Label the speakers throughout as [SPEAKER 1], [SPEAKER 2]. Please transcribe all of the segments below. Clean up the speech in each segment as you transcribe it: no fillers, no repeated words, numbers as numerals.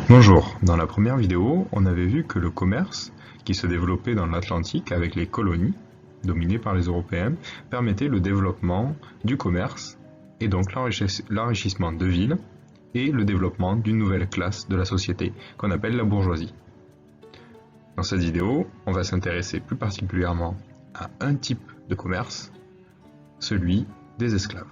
[SPEAKER 1] Bonjour, dans la première vidéo, on avait vu que le commerce, qui se développait dans l'Atlantique avec les colonies, dominées par les Européens, permettait le développement du commerce et donc l'enrichissement de villes et le développement d'une nouvelle classe de la société qu'on appelle la bourgeoisie. Dans cette vidéo, on va s'intéresser plus particulièrement à un type de commerce, celui des esclaves.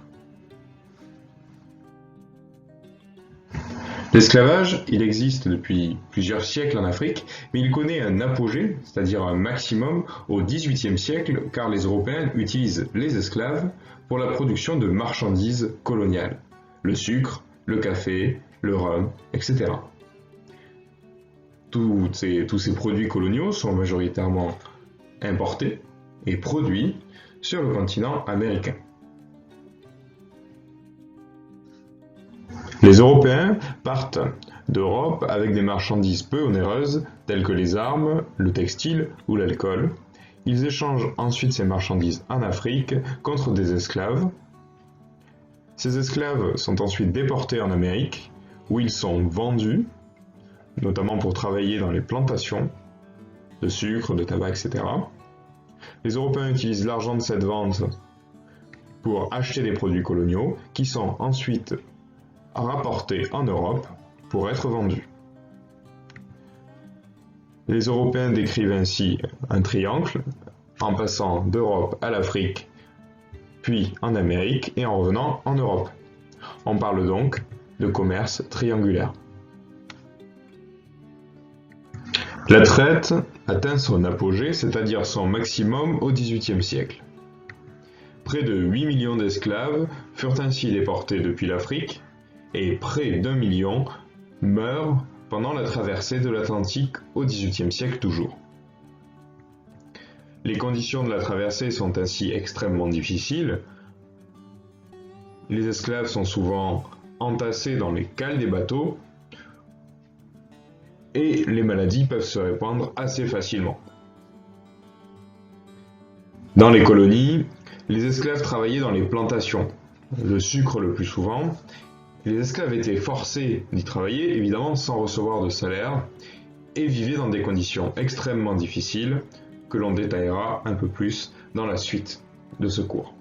[SPEAKER 1] L'esclavage, il existe depuis plusieurs siècles en Afrique, mais il connaît un apogée, c'est-à-dire un maximum, au XVIIIe siècle, car les Européens utilisent les esclaves pour la production de marchandises coloniales, le sucre, le café, le rhum, etc. Tous ces produits coloniaux sont majoritairement importés et produits sur le continent américain. Les Européens partent d'Europe avec des marchandises peu onéreuses telles que les armes, le textile ou l'alcool. Ils échangent ensuite ces marchandises en Afrique contre des esclaves. Ces esclaves sont ensuite déportés en Amérique où ils sont vendus, notamment pour travailler dans les plantations de sucre, de tabac, etc. Les Européens utilisent l'argent de cette vente pour acheter des produits coloniaux qui sont ensuite rapportés en Europe pour être vendus. Les Européens décrivent ainsi un triangle en passant d'Europe à l'Afrique, puis en Amérique et en revenant en Europe. On parle donc de commerce triangulaire. La traite atteint son apogée, c'est-à-dire son maximum au XVIIIe siècle. Près de 8 millions d'esclaves furent ainsi déportés depuis l'Afrique et près d'1 million meurent pendant la traversée de l'Atlantique au XVIIIe siècle toujours. Les conditions de la traversée sont ainsi extrêmement difficiles. Les esclaves sont souvent entassés dans les cales des bateaux et les maladies peuvent se répandre assez facilement. Dans les colonies, les esclaves travaillaient dans les plantations, le sucre le plus souvent. Les esclaves étaient forcés d'y travailler, évidemment sans recevoir de salaire, et vivaient dans des conditions extrêmement difficiles que l'on détaillera un peu plus dans la suite de ce cours.